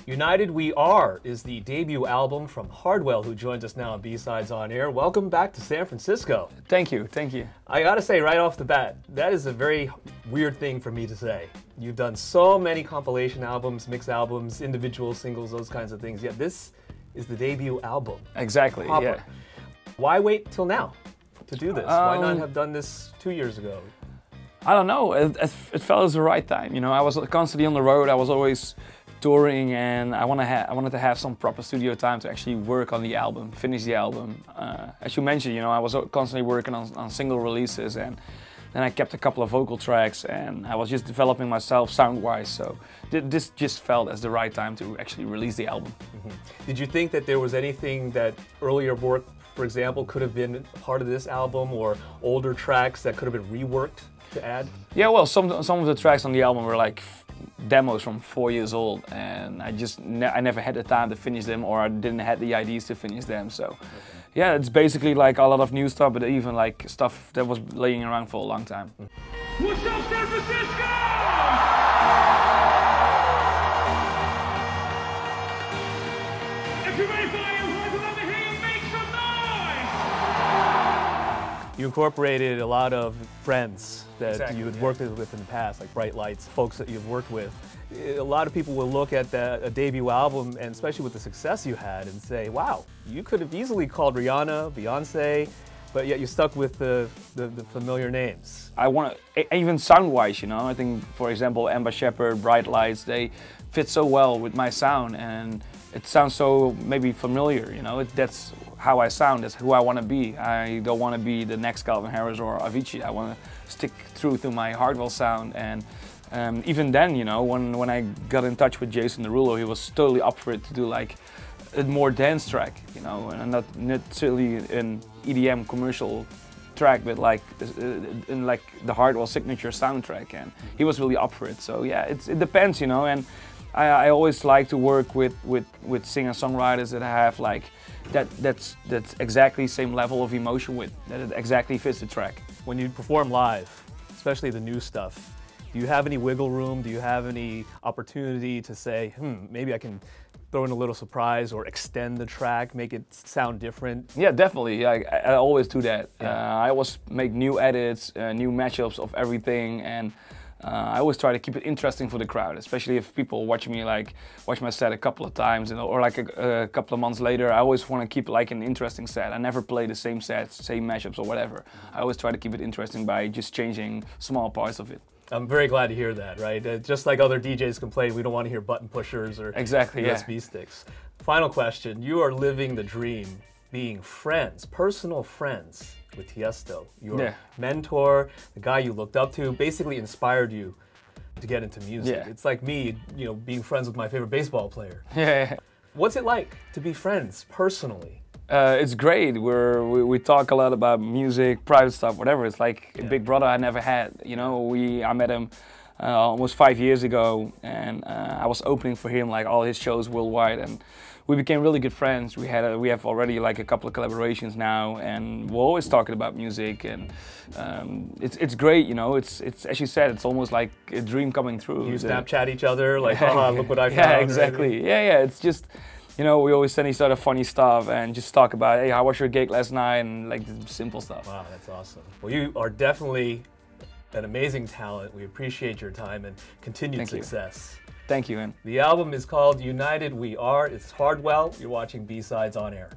United We Are is the debut album from Hardwell, who joins us now on B-Sides On Air. Welcome back to San Francisco. Thank you, thank you. I gotta say right off the bat, that is a very weird thing for me to say. You've done so many compilation albums, mix albums, individual singles, those kinds of things, yet this is the debut album. Exactly, Proper. yeah. Why wait till now to do this? Why not have done this 2 years ago? I don't know, it felt as the right time. You know, I was constantly on the road, I was always touring, and I wanted to have some proper studio time to actually work on the album, finish the album. As you mentioned, you know, I was constantly working on single releases, and then I kept a couple of vocal tracks, and I was just developing myself sound-wise, so this just felt as the right time to actually release the album. Mm-hmm. Did you think that there was anything that earlier work, for example, could have been part of this album, or older tracks that could have been reworked to add? Yeah, well, some of the tracks on the album were like demos from 4 years old, and I never had the time to finish them, or I didn't have the ideas to finish them. So, yeah, it's basically like a lot of new stuff, but even like stuff that was laying around for a long time. What's up, San Francisco? If you're ready for it, let me hear you make some noise! You incorporated a lot of friends that Exactly, you had worked with in the past, like Bright Lights, folks that you've worked with. A lot of people will look at a debut album, and especially with the success you had, and say, wow, you could have easily called Rihanna, Beyonce, but yet you stuck with the familiar names. I want to, even sound-wise, you know, I think, for example, Amber Shepherd, Bright Lights, they fit so well with my sound, and it sounds so maybe familiar, you know, that's how I sound, that's who I want to be. I don't want to be the next Calvin Harris or Avicii. I want to stick true to my Hardwell sound, and even then, you know, when I got in touch with Jason Derulo, he was totally up for it to do like a more dance track, you know, and not necessarily an EDM commercial track, but like in like the Hardwell signature soundtrack, and he was really up for it. So yeah, it depends, you know, and I always like to work with singer-songwriters that have like that's exactly same level of emotion with, that it exactly fits the track. When you perform live, especially the new stuff, do you have any wiggle room? Do you have any opportunity to say, maybe I can throw in a little surprise or extend the track, make it sound different? Yeah, definitely. Yeah, I always do that. Yeah. I always make new edits, new mashups of everything, and I always try to keep it interesting for the crowd, especially if people watch my set a couple of times, or like a couple of months later. I always want to keep like an interesting set. I never play the same sets, same mashups or whatever. I always try to keep it interesting by just changing small parts of it. I'm very glad to hear that, right? Just like other DJs complain, we don't want to hear button pushers or USB sticks. Final question, you are living the dream, being friends, personal friends with Tiesto. Your mentor, the guy you looked up to, basically inspired you to get into music. Yeah. It's like me, you know, being friends with my favorite baseball player. Yeah. What's it like to be friends personally? It's great. We talk a lot about music, private stuff, whatever. It's like a big brother I never had. You know, I met him almost 5 years ago, and I was opening for him like all his shows worldwide, and we became really good friends. We have already like a couple of collaborations now, and we're always talking about music, and it's great. You know, it's as you said, it's almost like a dream coming true. You Snapchat each other like, oh, look what I found. Yeah, exactly. Right? Yeah, it's just, you know, we always send each other funny stuff and just talk about, hey, how was your gig last night, and like simple stuff. Wow, that's awesome. Well, you are definitely an amazing talent. We appreciate your time and continued success. Thank you, man. The album is called United We Are. It's Hardwell. You're watching B-Sides On Air.